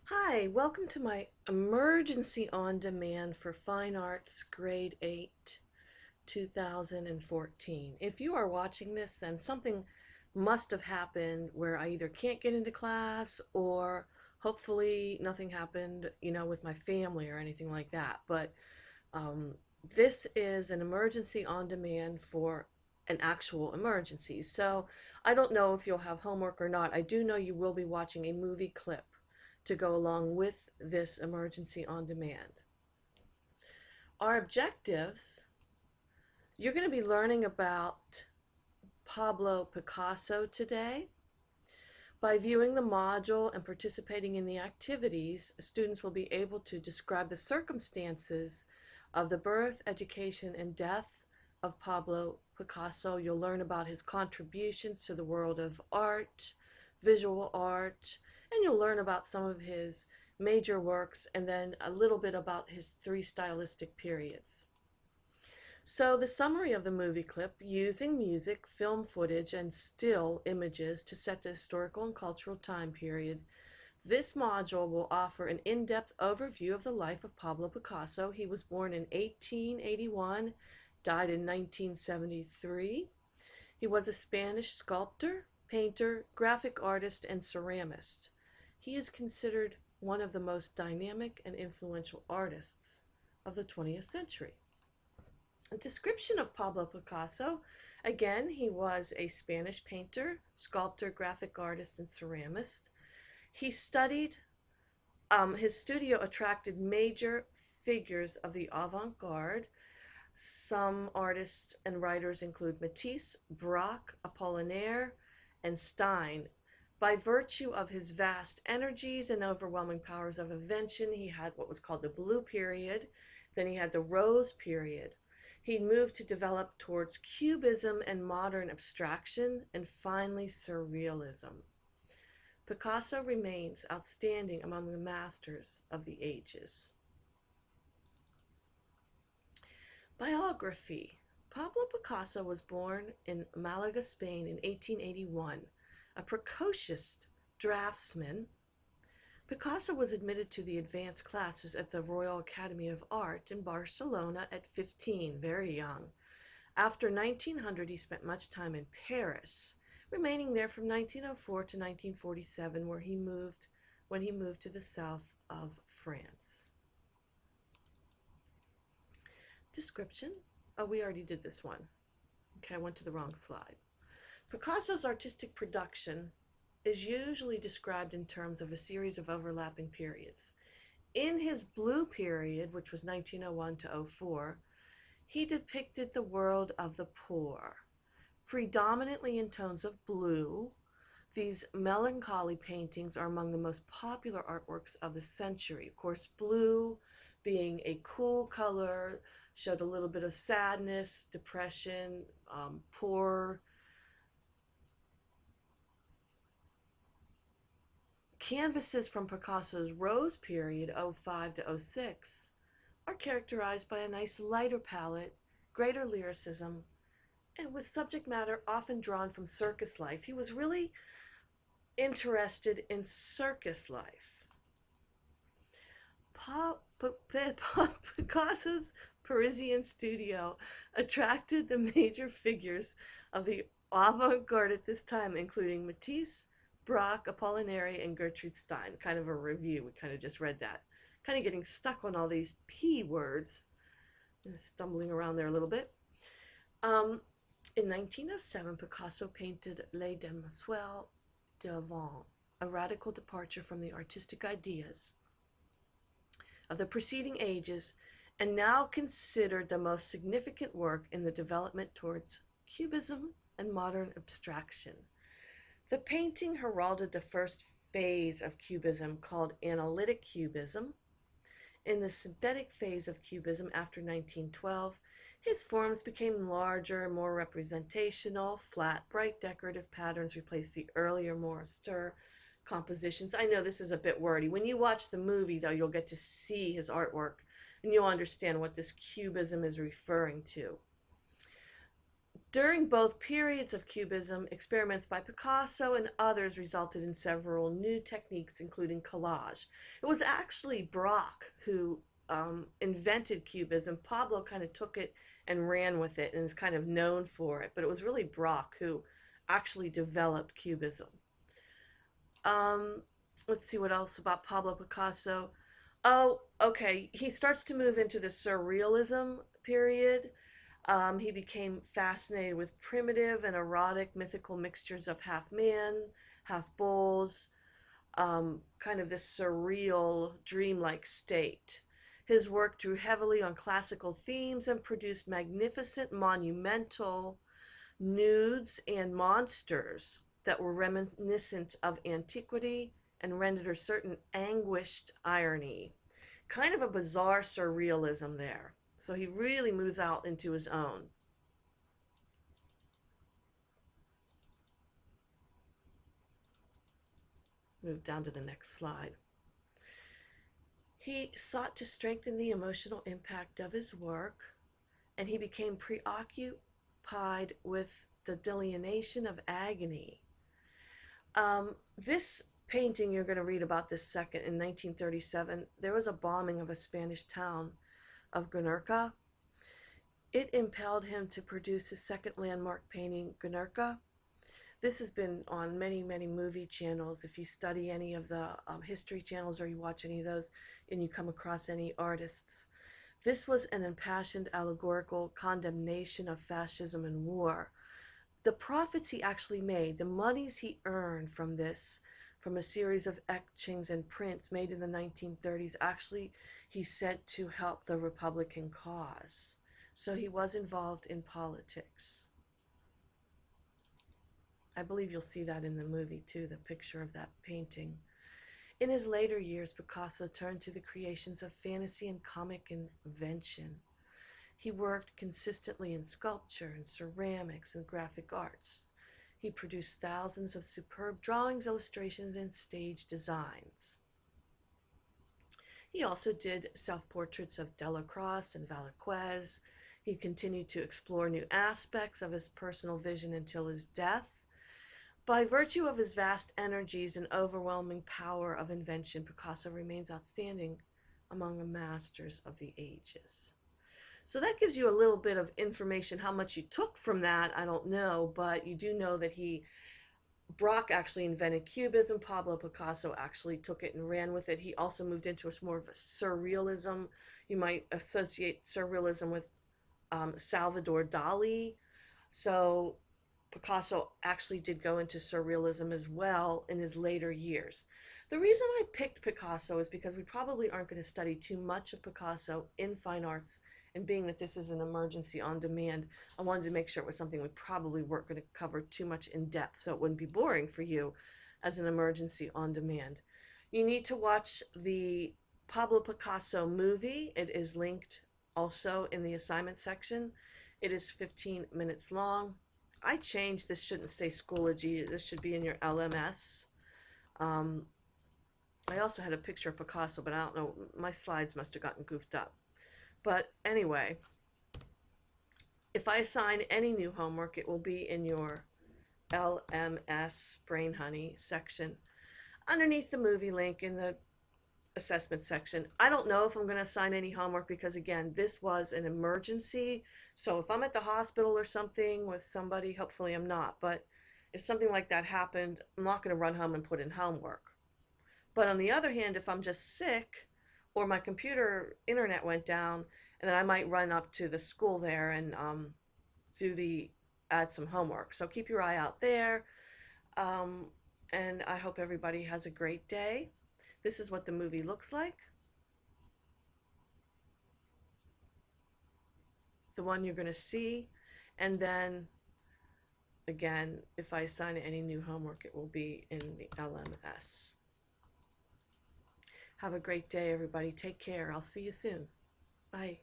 Hi, welcome to my emergency on demand for fine arts grade 8 2014. If you are watching this, then something must have happened where I either can't get into class or hopefully nothing happened, with my family or anything like that. But um, this is an emergency on demand for an actual emergency. So I don't know if you'll have homework or not. I do know you will be watching a movie clip to go along with this emergency on demand. Our objectives, you're going to be learning about Pablo Picasso today. By viewing the module and participating in the activities, students will be able to describe the circumstances of the birth, education, and death of Pablo Picasso. You'll learn about his contributions to the world of art, visual art, and you'll learn about some of his major works and then a little bit about his three stylistic periods. So the summary of the movie clip, using music, film footage, and still images to set the historical and cultural time period. This module will offer an in-depth overview of the life of Pablo Picasso. He was born in 1881, died in 1973. He was a Spanish sculptor, painter, graphic artist, and ceramist. He is considered one of the most dynamic and influential artists of the 20th century. A description of Pablo Picasso. Again, he was a Spanish painter, sculptor, graphic artist, and ceramist. He studied, his studio attracted major figures of the avant-garde. Some artists and writers include Matisse, Braque, Apollinaire, and Stein. By virtue of his vast energies and overwhelming powers of invention, he had what was called the Blue Period. Then he had the Rose Period. He moved to develop towards Cubism and modern abstraction, and finally Surrealism. Picasso remains outstanding among the masters of the ages. Biography. Pablo Picasso was born in Malaga, Spain in 1881. A precocious draftsman, Picasso was admitted to the advanced classes at the Royal Academy of Art in Barcelona at 15, very young. After 1900, he spent much time in Paris, remaining there from 1904 to 1947, when he moved to the south of France. Description. Oh, we already did this one. Okay, I went to the wrong slide. Picasso's artistic production is usually described in terms of a series of overlapping periods. In his Blue Period, which was 1901 to 04, he depicted the world of the poor, predominantly in tones of blue. These melancholy paintings are among the most popular artworks of the century. Of course, blue being a cool color, showed a little bit of sadness, depression, poor. Canvases from Picasso's Rose Period, 05 to 06, are characterized by a nice lighter palette, greater lyricism, and with subject matter often drawn from circus life. He was really interested in circus life. Picasso's Parisian studio attracted the major figures of the avant-garde at this time, including Matisse, Braque, Apollinaire, and Gertrude Stein. Kind of a review. We kind of just read that. Kind of getting stuck on all these P words. Stumbling around there a little bit. In 1907, Picasso painted Les Demoiselles d'Avant, a radical departure from the artistic ideas of the preceding ages, and now considered the most significant work in the development towards Cubism and modern abstraction. The painting heralded the first phase of Cubism, called analytic Cubism. In the synthetic phase of Cubism after 1912, his forms became larger, more representational. Flat, bright, decorative patterns replaced the earlier, more austere compositions. I know this is a bit wordy. When you watch the movie, though, you'll get to see his artwork and you'll understand what this Cubism is referring to. During both periods of Cubism, experiments by Picasso and others resulted in several new techniques, including collage. It was actually Braque who invented Cubism. Pablo kind of took it and ran with it and is kind of known for it, but it was really Braque who actually developed Cubism. Um, let's see what else about Pablo Picasso. Oh, okay. He starts to move into the Surrealism period. He became fascinated with primitive and erotic mythical mixtures of half man, half bulls, kind of this surreal, dreamlike state. His work drew heavily on classical themes and produced magnificent, monumental nudes and monsters that were reminiscent of antiquity and rendered a certain anguished irony. Kind of a bizarre surrealism there. So he really moves out into his own. Move down to the next slide. He sought to strengthen the emotional impact of his work, and he became preoccupied with the delineation of agony. This painting you're going to read about this second in 1937, there was a bombing of a Spanish town of Guernica. It impelled him to produce his second landmark painting, Guernica. This has been on many, many movie channels. If you study any of the history channels or you watch any of those and you come across any artists, this was an impassioned allegorical condemnation of fascism and war. The profits he actually made, the monies he earned from this, from a series of etchings and prints made in the 1930s, actually he sent to help the Republican cause. So he was involved in politics. I believe you'll see that in the movie too, the picture of that painting. In his later years, Picasso turned to the creations of fantasy and comic invention. He worked consistently in sculpture and ceramics and graphic arts. He produced thousands of superb drawings, illustrations, and stage designs. He also did self-portraits of Delacroix and Velázquez. He continued to explore new aspects of his personal vision until his death. By virtue of his vast energies and overwhelming power of invention, Picasso remains outstanding among the masters of the ages. So that gives you a little bit of information. How much you took from that, I don't know, but you do know that Braque actually invented Cubism. Pablo Picasso actually took it and ran with it. He also moved into more of a surrealism. You might associate surrealism with Salvador Dali. So Picasso actually did go into surrealism as well in his later years. The reason I picked Picasso is because we probably aren't going to study too much of Picasso in fine arts, and being that this is an emergency on demand, I wanted to make sure it was something we probably weren't going to cover too much in depth so it wouldn't be boring for you as an emergency on demand. You need to watch the Pablo Picasso movie. It is linked also in the assignment section. It is 15 minutes long. I changed, this shouldn't say Schoology, this should be in your LMS. I also had a picture of Picasso, but I don't know, my slides must have gotten goofed up. But anyway, if I assign any new homework, it will be in your LMS Brain Honey section underneath the movie link in the assessment section. I don't know if I'm going to assign any homework because, again, this was an emergency. So if I'm at the hospital or something with somebody, hopefully I'm not, but if something like that happened, I'm not going to run home and put in homework. But on the other hand, if I'm just sick or my computer internet went down, and then I might run up to the school there and add some homework. So keep your eye out there. And I hope everybody has a great day. This is what the movie looks like. The one you're going to see. And then, again, if I assign any new homework, it will be in the LMS. Have a great day, everybody. Take care. I'll see you soon. Bye.